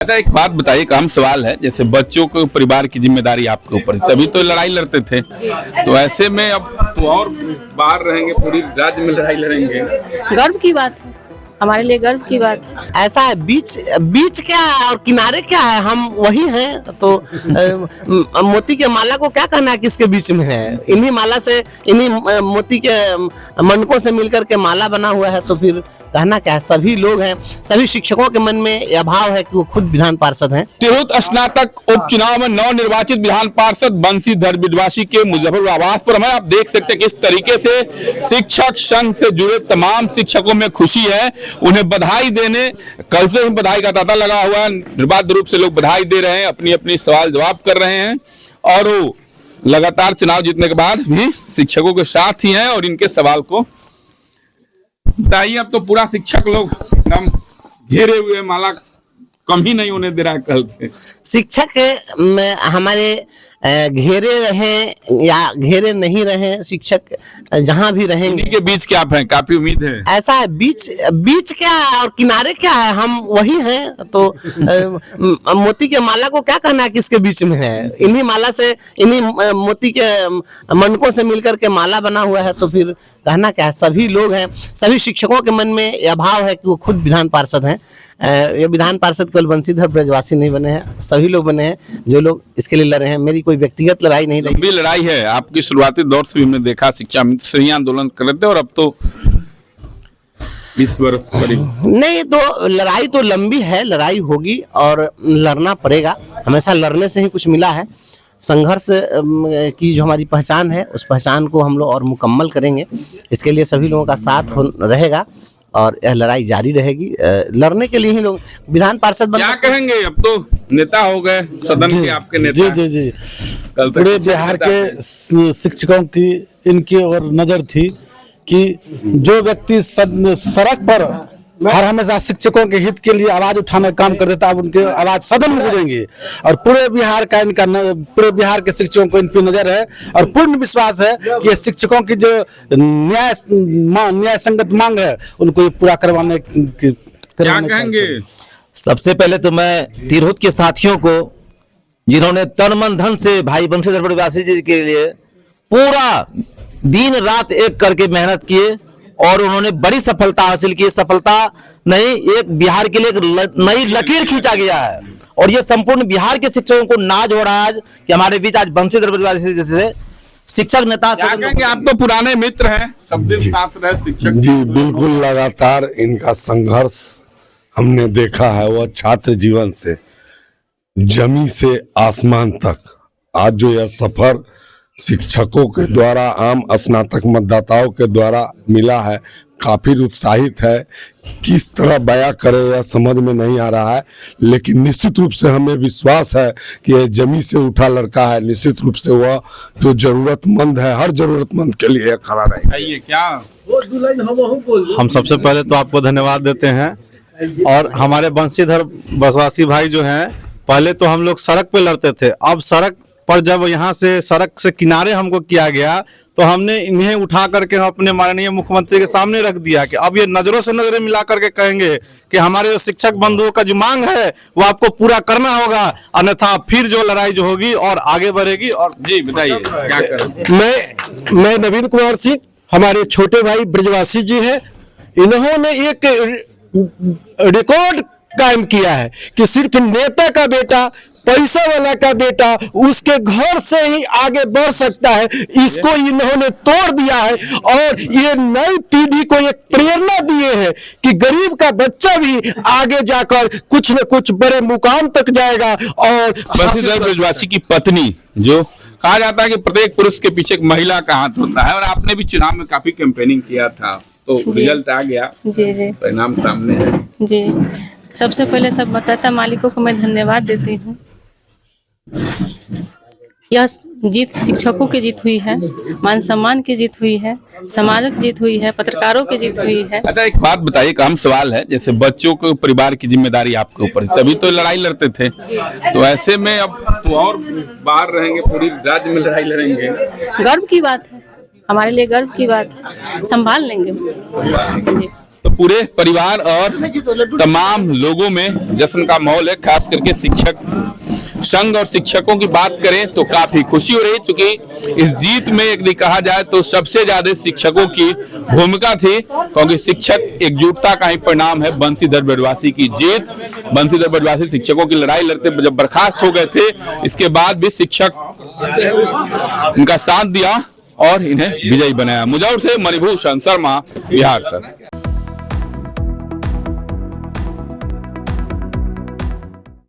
अच्छा, एक बात बताइए, एक अहम सवाल है। जैसे बच्चों को परिवार की जिम्मेदारी आपके ऊपर, तभी तो लड़ाई लड़ते थे, तो ऐसे में अब तो और बाहर रहेंगे, पूरी राज्य में लड़ाई लड़ेंगे। गर्व की बात है, हमारे लिए गर्व की बात है। ऐसा है, बीच बीच क्या है और किनारे क्या है, हम वही हैं। तो मोती के माला को क्या कहना है किसके बीच में है। इन्हीं माला से, इन्हीं मोती के मनकों से मिलकर के माला बना हुआ है। तो फिर कहना क्या है, सभी लोग हैं। सभी शिक्षकों के मन में यह भाव है कि वो खुद विधान पार्षद हैं। तिरहुत स्नातक उपचुनाव में नवनिर्वाचित विधान पार्षद बंशीधर बिडवासी के मुजफ्फरपुर आवास पर हमें आप देख सकते हैं किस तरीके से शिक्षक संघ से जुड़े तमाम शिक्षकों में खुशी है। उन्हें बधाई देने, कल से ही बधाई का तांता लगा हुआ है। निर्बाध रूप से लोग बधाई दे रहे हैं, अपनी अपनी सवाल जवाब कर रहे हैं और वो लगातार चुनाव जीतने के बाद भी शिक्षकों के साथ ही हैं और इनके सवाल को बताइए। अब तो पूरा शिक्षक लोग एकदम घेरे हुए, माला कम ही नहीं होने दे रहा है। कल शिक्षक में हमारे घेरे रहें या घेरे नहीं रहें, शिक्षक जहां भी रहेंगे के बीच क्या आप हैं, काफी उम्मीद है। ऐसा है, बीच क्या है और किनारे क्या है, हम वही हैं। तो मोती के माला को क्या कहना है किसके बीच में है। इन्हीं माला से, इन्हीं मोती के मनकों से मिलकर के माला बना हुआ है। तो फिर कहना क्या है, सभी लोग हैं। सभी शिक्षकों के मन में यह भाव है कि वो खुद विधान पार्षद हैं। ये विधान पार्षद केवल बंशीधर ब्रजवासी नहीं बने हैं, सभी लोग बने हैं जो लोग इसके लिए लड़े हैं। मेरी कोई व्यक्तिगत लड़ाई नहीं रही। लंबी लड़ाई है। आपकी शुरुआती दौर से भी हमने देखा, शिक्षा मित्र से ही आंदोलन कर रहे थे और अब तो 20 वर्ष करीब। नहीं, तो लड़ाई तो लंबी है, लड़ाई होगी और लड़ना पड़ेगा। हमेशा लड़ने से ही कुछ मिला है। संघर्ष की जो हमारी पहचान है, उस पहचान को हम लोग और मुकम्मल करेंगे। इसके लिए सभी लोगों का साथ रहेगा और यह लड़ाई जारी रहेगी। लड़ने के लिए ही लोग विधान पार्षद क्या कहेंगे। अब तो नेता हो गए सदन के, आपके नेता। जी जी जी, पूरे बिहार के शिक्षकों की इनकी और नजर थी कि जो व्यक्ति सड़क पर हर हमेशा शिक्षकों के हित के लिए आवाज उठाने का काम कर देता, अब उनके आवाज सदन में गूंजेंगे। और पूरे बिहार का पूरे बिहार के शिक्षकों को इन पर नजर है और पूर्ण विश्वास है कि ये शिक्षकों की जो न्याय संगत मांग है उनको ये पूरा करवाने क्या कहेंगे। सबसे पहले तो मैं तिरहुत के साथियों को, जिन्होंने तन मन धन से भाई बंशीधर बिडवासी जी के लिए पूरा दिन रात एक करके मेहनत किए और उन्होंने बड़ी सफलता हासिल की। सफलता नहीं, एक बिहार के लिए एक नई लकीर खींचा गया है और ये संपूर्ण बिहार के शिक्षकों को नाज हो रहा है आज कि हमारे बीच आज बंशीधर बिडवासी जैसे शिक्षक नेता। आप तो पुराने मित्र हैं, सब दिन साथ रहे शिक्षक। जी बिल्कुल, लगातार इनका संघर्ष हमने देखा है। वह छात्र जीवन से जमी से आसमान तक आज जो यह सफर शिक्षकों के द्वारा, आम स्नातक मतदाताओं के द्वारा मिला है, काफी उत्साहित है। किस तरह बयां करे यह समझ में नहीं आ रहा है, लेकिन निश्चित रूप से हमें विश्वास है कि यह जमी से उठा लड़का है। निश्चित रूप से वह जो जरूरतमंद है, हर जरूरतमंद के लिए खड़ा रहेगा। क्या हम सबसे पहले तो आपको धन्यवाद देते हैं। और हमारे बंशीधर बसवासी भाई जो हैं, पहले तो हम लोग सड़क पे लड़ते थे, अब सड़क पर जब यहाँ से सड़क से किनारे हमको किया गया तो हमने इन्हें उठा करके अपने माननीय मुख्यमंत्री के सामने रख दिया कि अब ये नजरों से नजरें मिला करके कहेंगे कि हमारे शिक्षक बंधुओं का जो मांग है वो आपको पूरा करना होगा, अन्यथा फिर जो लड़ाई जो होगी और आगे बढ़ेगी। और जी बताइए क्या करें। मैं नवीन कुमार सिंह, हमारे छोटे भाई ब्रजवासी जी हैं, इन्होंने एक रिकॉर्ड कायम किया है कि सिर्फ नेता का बेटा, पैसा वाला का बेटा उसके घर से ही आगे बढ़ सकता है। इसको इन्होंने तोड़ दिया है और ये नई पीढ़ी को एक प्रेरणा दिए हैं कि गरीब का बच्चा भी आगे जाकर कुछ न कुछ बड़े मुकाम तक जाएगा। और बंशीधर बिडवासी की पत्नी, जो कहा जाता है कि प्रत्येक पुरुष के पीछे एक महिला का हाथ होता है, और आपने भी चुनाव में काफी कैंपेनिंग किया था, तो रिजल्ट आ गया। जी जी, परिणाम सामने है। जी, सबसे पहले सब मतदाता मालिकों को मैं धन्यवाद देती हूँ। यह जीत शिक्षकों की जीत हुई है, मान सम्मान की जीत हुई है, समाज की जीत हुई है, पत्रकारों की जीत हुई है। अच्छा, एक बात बताइए, एक अहम सवाल है। जैसे बच्चों को परिवार की जिम्मेदारी आपके ऊपर, तभी तो लड़ाई लड़ते थे, तो ऐसे में अब तो और बाहर रहेंगे, पूरी राज्य में लड़ाई लड़ेंगे। गर्व की बात है, हमारे लिए गर्व की बात है। संभाल लेंगे जी। तो पूरे परिवार और तमाम लोगों में जश्न का माहौल है। खास करके शिक्षक संघ और शिक्षकों की बात करें तो काफी खुशी हो रही, क्योंकि इस जीत में यदि कहा जाए तो सबसे ज्यादा शिक्षकों की भूमिका थी, क्योंकि शिक्षक एकजुटता का ही परिणाम है बंसीधर ब्रजवासी की जीत। बंसीधर ब्रजवासी शिक्षकों की लड़ाई लड़ते जब बर्खास्त हो गए थे, इसके बाद भी शिक्षक उनका साथ दिया और इन्हें विजयी बनाया। मुजफ्फरपुर से मणिभूषण शर्मा, बिहार तक।